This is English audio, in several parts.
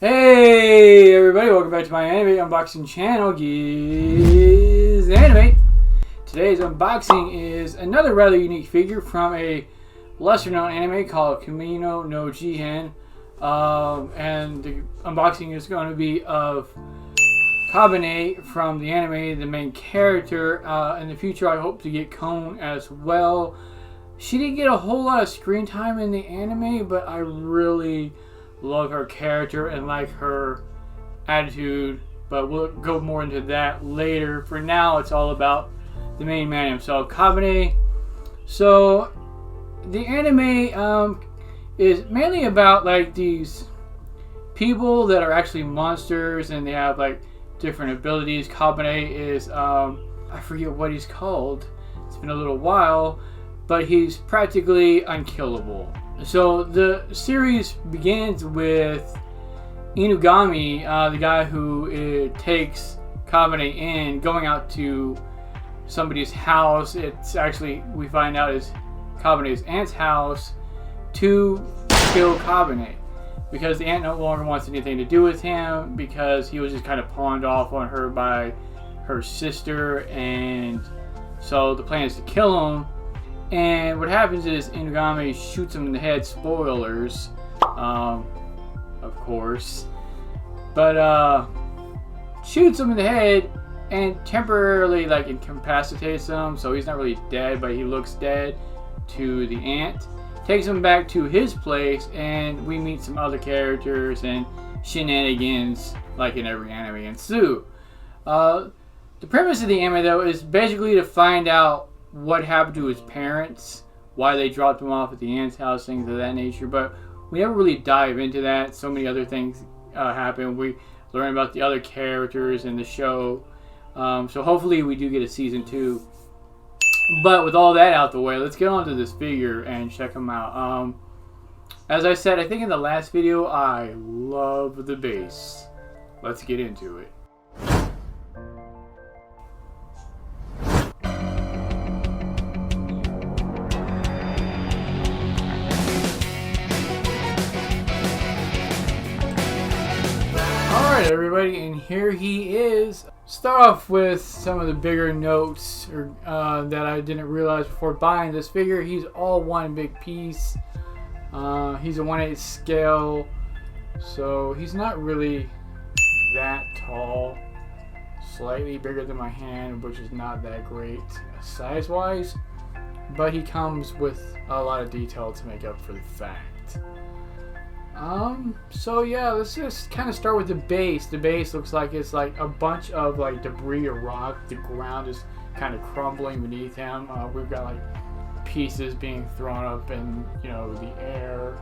Hey everybody, welcome back to my anime unboxing channel, Gizanime. Today's unboxing is another rather unique figure from a lesser known anime called Kemono no Jihen. And the unboxing is going to be of Kabane from the anime, the main character. In the future I hope to get Kon as well. She didn't get a whole lot of screen time in the anime, but I really love her character and like her attitude, but we'll go more into that later. For now, it's all about the main man himself, Kabane. So the anime is mainly about like these people that are actually monsters and they have like different abilities. Kabane is I forget what he's called, it's been a little while, but he's practically unkillable. So the series begins with Inugami, the guy who takes Kabane in, going out to somebody's house. It's actually, we find out, is Kabane's aunt's house, to kill Kabane because the aunt no longer wants anything to do with him because he was just kind of pawned off on her by her sister, and so the plan is to kill him. And what happens is Inugami shoots him in the head. Spoilers, of course. But shoots him in the head and temporarily like incapacitates him. So he's not really dead, but he looks dead to the aunt. Takes him back to his place, and we meet some other characters and shenanigans like in every anime ensue. The premise of the anime though is basically to find out what happened to his parents, why they dropped him off at the aunt's house, things of that nature. But we never really dive into that. So many other things happen. We learn about the other characters in the show. So hopefully we do get a season 2. But with all that out the way, let's get on to this figure and check him out. As I said, I think in the last video, I love the base. Let's get into it. Alright everybody, and here he is. Start off with some of the bigger notes that I didn't realize before buying this figure. He's all one big piece. He's a 1/8 scale, so he's not really that tall. Slightly bigger than my hand, which is not that great size wise, but he comes with a lot of detail to make up for the fact. So yeah, let's just kind of start with the base. The base looks like it's like a bunch of like debris or rock. The ground is kind of crumbling beneath him. We've got like pieces being thrown up in, you know, the air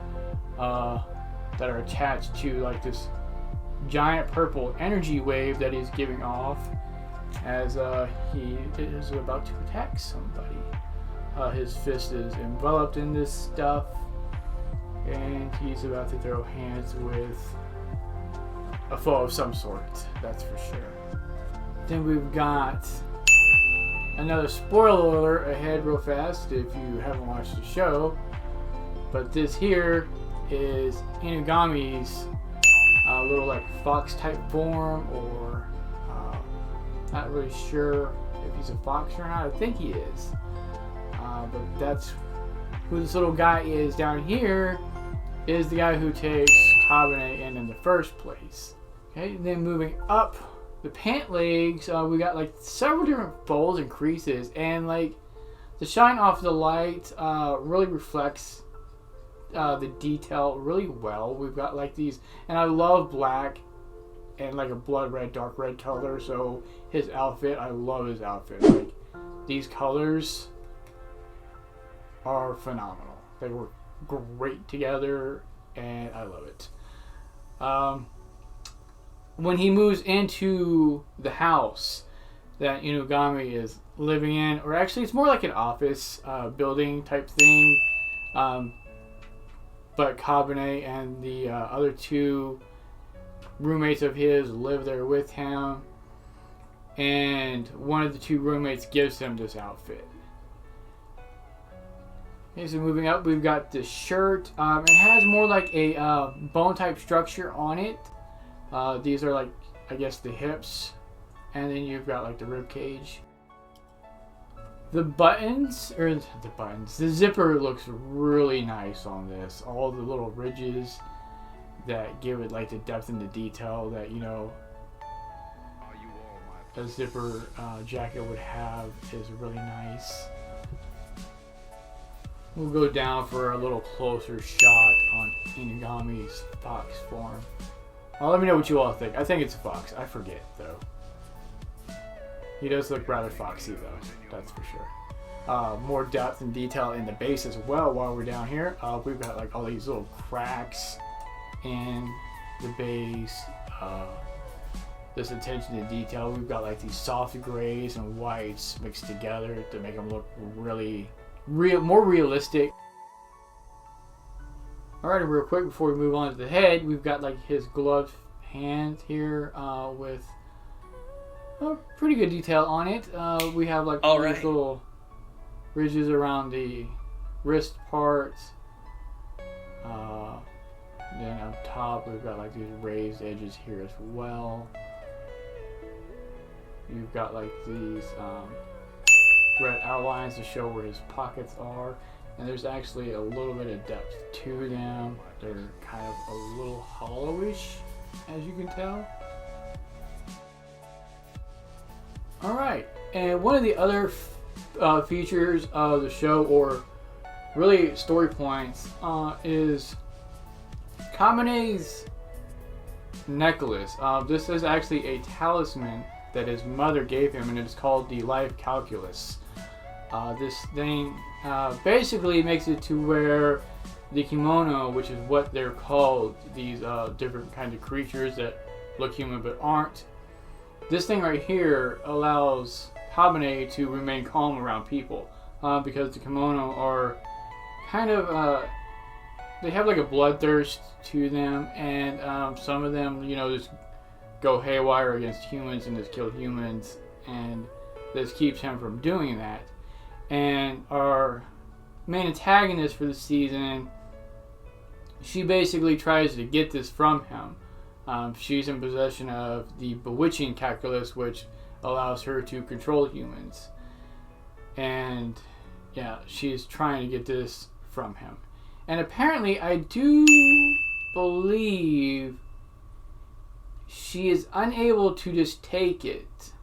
that are attached to like this giant purple energy wave that he's giving off as he is about to attack somebody. His fist is enveloped in this stuff, and he's about to throw hands with a foe of some sort, that's for sure. Then we've got another spoiler alert ahead real fast if you haven't watched the show, but this here is Inugami's little like fox type form, or not really sure if he's a fox or not. I think he is, but that's who this little guy is. Down here is the guy who takes Kabane in the first place. Okay, then moving up the pant legs, we got like several different folds and creases, and like the shine off the light really reflects the detail really well. We've got like these, and I love black and like a blood red, dark red color. So his outfit, I love his outfit. Like these colors are phenomenal. They work great together, and I love it. When he moves into the house that Inugami is living in, or actually it's more like an office building type thing, but Kabane and the other 2 roommates of his live there with him, and one of the 2 roommates gives him this outfit. Okay, so moving up, we've got the shirt. It has more like a bone type structure on it. These are like, I guess, the hips, and then you've got like the rib cage. The buttons, the zipper looks really nice on this. All the little ridges that give it like the depth and the detail that, you know, a zipper jacket would have is really nice. We'll go down for a little closer shot on Inugami's fox form. Let me know what you all think. I think it's a fox. I forget though. He does look rather foxy though, that's for sure. More depth and detail in the base as well while we're down here. We've got like all these little cracks in the base. This attention to detail. We've got like these soft grays and whites mixed together to make them look really more realistic. Alright, real quick before we move on to the head, we've got like his gloved hand here with pretty good detail on it. We have like these little ridges around the wrist parts. Then on top we've got like these raised edges here as well. You've got like these red outlines to show where his pockets are, and there's actually a little bit of depth to them. They're kind of a little hollowish, as you can tell. Alright, and one of the other features of the show, or really story points, is Kabane's necklace. This is actually a talisman that his mother gave him, and it is called the Life Calculus. This thing basically makes it to where the Kemono, which is what they're called, these different kinds of creatures that look human but aren't, this thing right here allows Kabane to remain calm around people, because the Kemono are kind of they have like a bloodthirst to them, and some of them, you know, just go haywire against humans and just kill humans, and this keeps him from doing that. And our main antagonist for the season, she basically tries to get this from him. She's in possession of the bewitching calculus, which allows her to control humans, and yeah, she's trying to get this from him. And apparently, I do believe she is unable to just take it.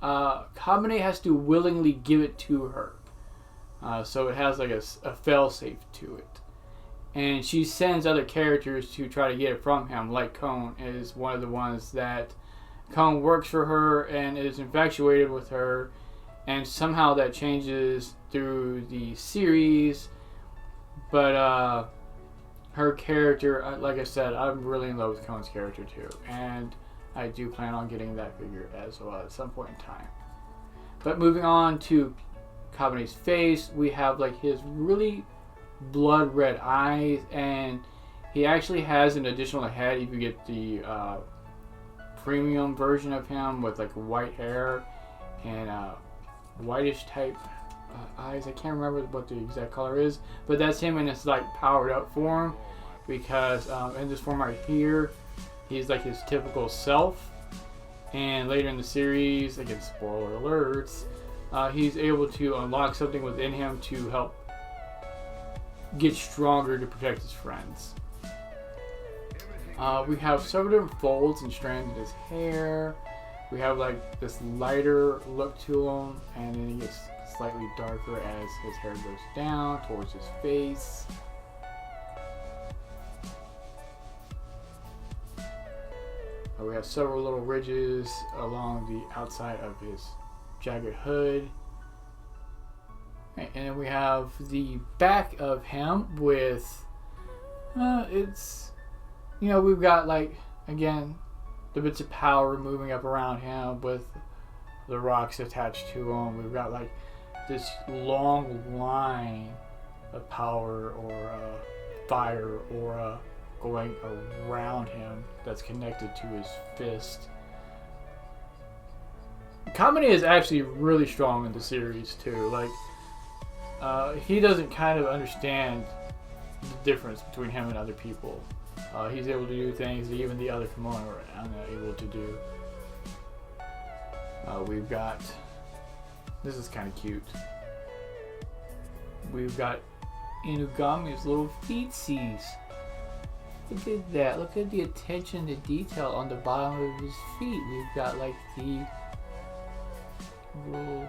Kabane has to willingly give it to her. So it has like a failsafe to it. And she sends other characters to try to get it from him, like Cone is one of the ones that Cone works for her and is infatuated with her. And somehow that changes through the series. But her character, like I said, I'm really in love with Cone's character too, and I do plan on getting that figure as well at some point in time. But moving on to Kabane's face, we have like his really blood red eyes, and he actually has an additional head if you get the premium version of him with like white hair and whitish type eyes. I can't remember what the exact color is, but that's him in his like powered up form, because in this form right here, he's like his typical self. And later in the series, again, spoiler alerts, he's able to unlock something within him to help get stronger to protect his friends. We have several different folds and strands in his hair. We have like this lighter look to him, and then he gets slightly darker as his hair goes down towards his face. We have several little ridges along the outside of his jagged hood. And then we have the back of him with, it's, you know, we've got like, again, the bits of power moving up around him with the rocks attached to him. We've got like this long line of power or fire or going around him that's connected to his fist. Kabane is actually really strong in the series too. Like, he doesn't kind of understand the difference between him and other people. He's able to do things that even the other Kemono are unable to do. We've got, this is kind of cute. We've got Inugame's little feetsies. Look at that. Look at the attention to detail on the bottom of his feet. We've got like the little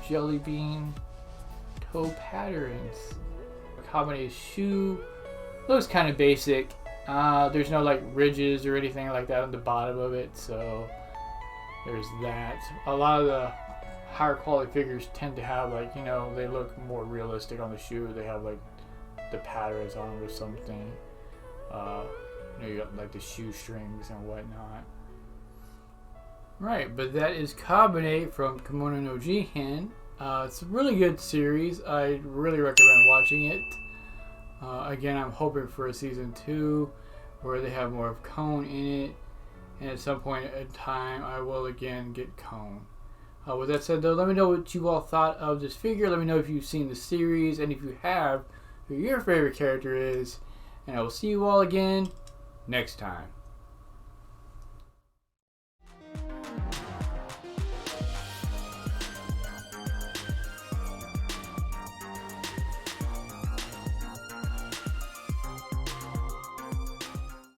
jelly bean toe patterns. Kabane's shoe looks kind of basic. There's no like ridges or anything like that on the bottom of it, so there's that. A lot of the higher quality figures tend to have like, you know, they look more realistic on the shoe. They have like the patterns on them or something. You know, you got like the shoestrings and whatnot. Right, but that is Kabane from Kemono no Jihen. It's a really good series. I really recommend watching it. Again, I'm hoping for a season 2 where they have more of Cone in it. And at some point in time, I will again get Cone. With that said, though, let me know what you all thought of this figure. Let me know if you've seen the series, and if you have, who your favorite character is. And I will see you all again next time.